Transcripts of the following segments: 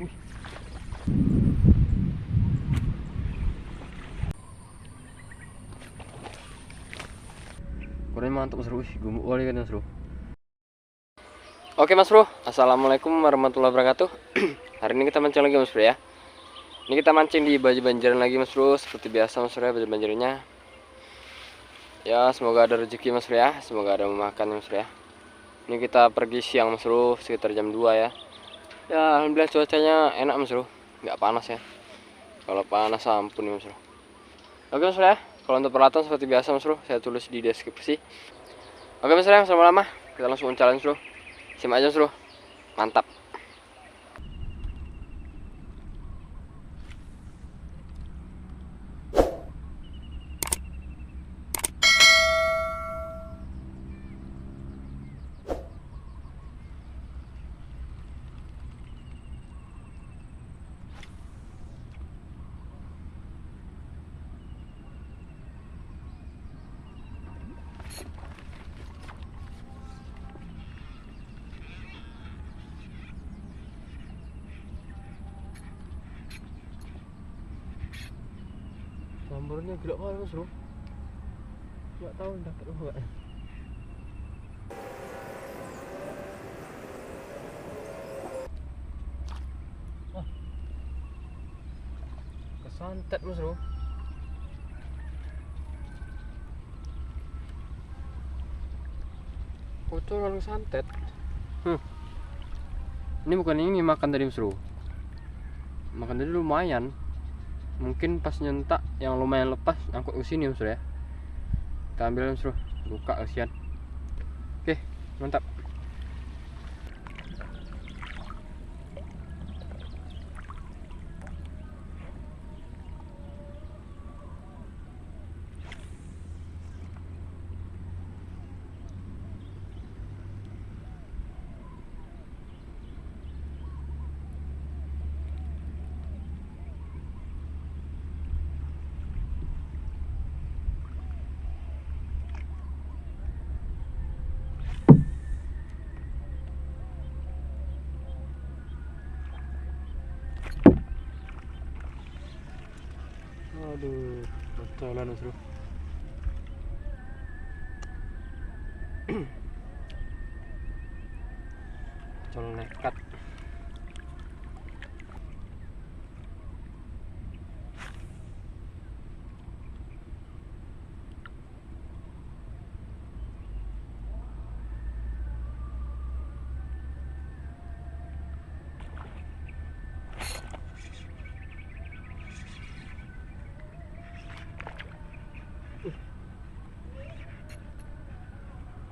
Wih. Kurangnya mantap Mas Bro. Gumuk kali kan Mas Bro. Oke Mas Bro, assalamualaikum warahmatullahi wabarakatuh. Hari ini kita mancing lagi Mas Bro ya. Ini kita mancing di Baja Banjaran lagi Mas Bro. Seperti biasa Mas Bro ya, Baja Banjarannya. Ya semoga ada rezeki Mas Bro ya. Semoga ada memakan Mas Bro ya. Ini kita pergi siang Mas Bro, sekitar jam 2 ya. Ya alhamdulillah cuacanya enak Mas Bro, nggak panas ya. Kalau panas ampun nih Mas Bro. Oke Mas Bro ya, kalau untuk peralatan seperti biasa Mas Bro, saya tulis di deskripsi. Oke Mas Bro ya, lama-lama kita langsung challenge Bro. Simak aja Mas Bro, mantap. Gambarnya gila banget Mas Bro. Nggak tahu dapat apa. Wah, kesantet Mas Bro. Kocoran kesantet. Ini bukan ini makan tadi Mas Bro. Makan tadi lumayan. Mungkin pas nyentak yang lumayan lepas angkut ke sini Mas Bro ya. Kita ambil Mas Bro, buka kasihan. Oke, mantap. Aduh, kocoran Mas Bro. Colong nekat.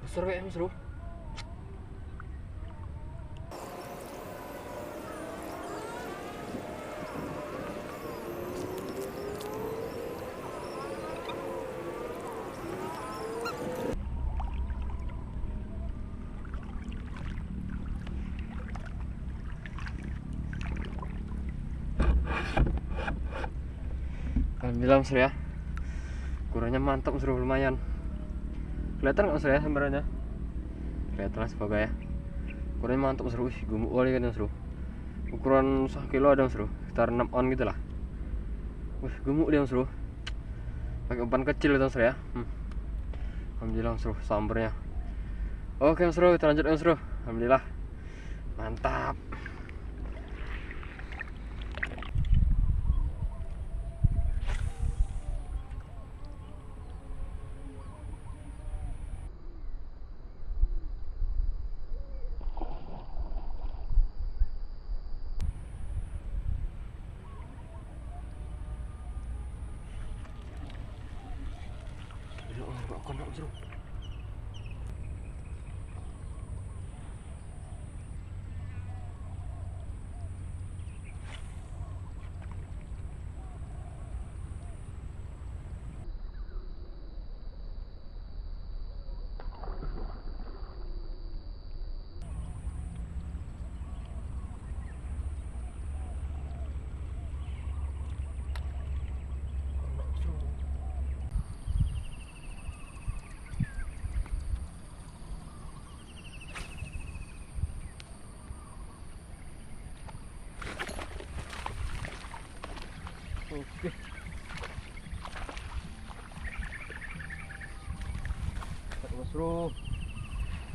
Besar kayak Mas Bro. Alhamdulillah Mas Bro ya. Kurangnya mantap Mas Bro, lumayan. Kelihatan nggak Mas Bro ya sambarannya? Kelihatan lah semoga ya. Kurangnya mantap Mas Bro. Gumuk kali kan Mas Bro. Ukuran 1 kilo ada Mas Bro, sekitar 6 on gitu lah. Gemuk dia Mas Bro. Pakai umpan kecil itu Mas Bro ya. Alhamdulillah Mas Bro, sambernya. Oke Mas Bro, kita lanjut Mas Bro. Alhamdulillah. Mantap. Nggak kena Mas Bro. Oke. Mas Bro.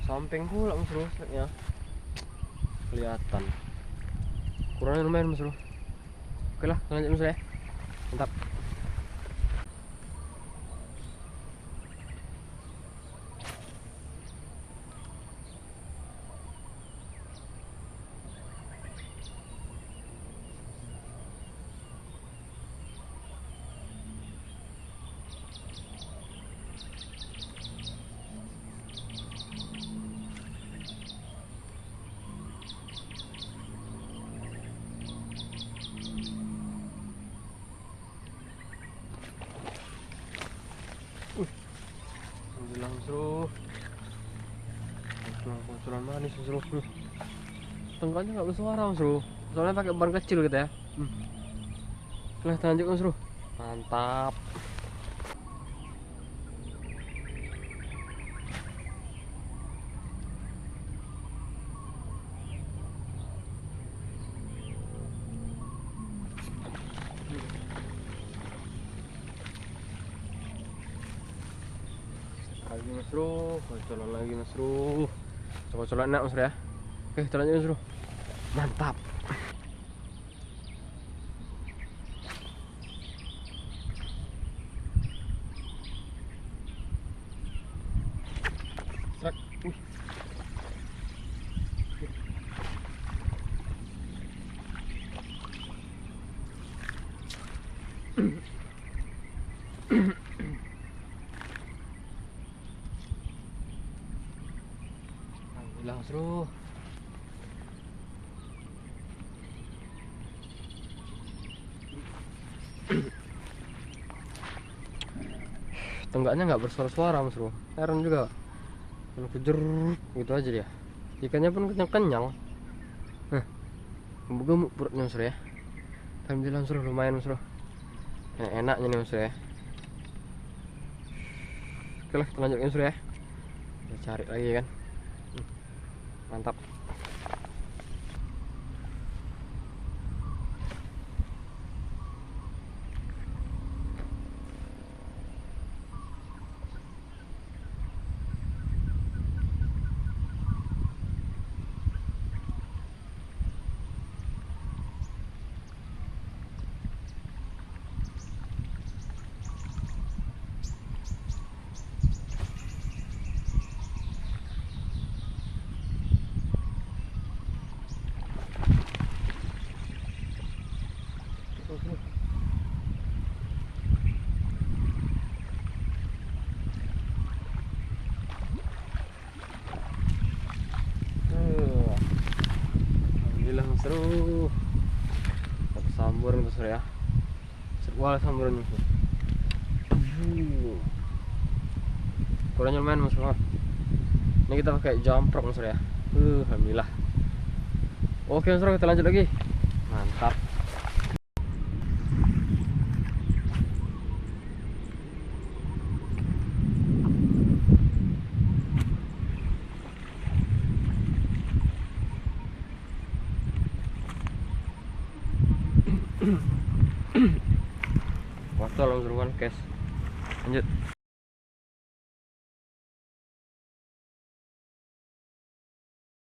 Samping pula Mas Bro, ya. Kelihatan. Kurangnya lumayan Mas Bro. Oke lah, lanjut Mas Bro ya. Mantap. Alhamdulillah Mas Bro. Kunculan manis Mas Bro. Tengkanya nggak bersuara Mas Bro. Soalnya pakai ban kecil gitu ya. Nah, lanjut Mas Bro. Mantap. Lagi Mas Bro, kocolan lagi Mas Bro. Kocolan enak Mas Bro ya. Oke, kita lanjut Mas Bro. Mantap. Strak. Alhamdulillah Mas Bro. Tenggaknya nggak bersuara-suara Mas Bro. Heran juga. Kalau kejer gitu aja dia. Ikannya pun kenyang-kenyang. Nah, gemuk perutnya Mas Bro ya. Alhamdulillah Mas Bro, lumayan Mas Bro. Enaknya nih Mas Bro ya. Oke lah, kita lanjutkan Mas Bro ya. Kita cari lagi kan. Mantap. Alhamdulillah Mas Bro. Dapat samburan Mas Bro ya. Serwal samburan Mas Bro. Kurangnya lumayan Mas Bro. Ini kita pakai jumprok Mas Bro ya. Alhamdulillah. Oke Mas Bro, kita lanjut lagi. Mantap. Waktu langsung kan cash. Lanjut.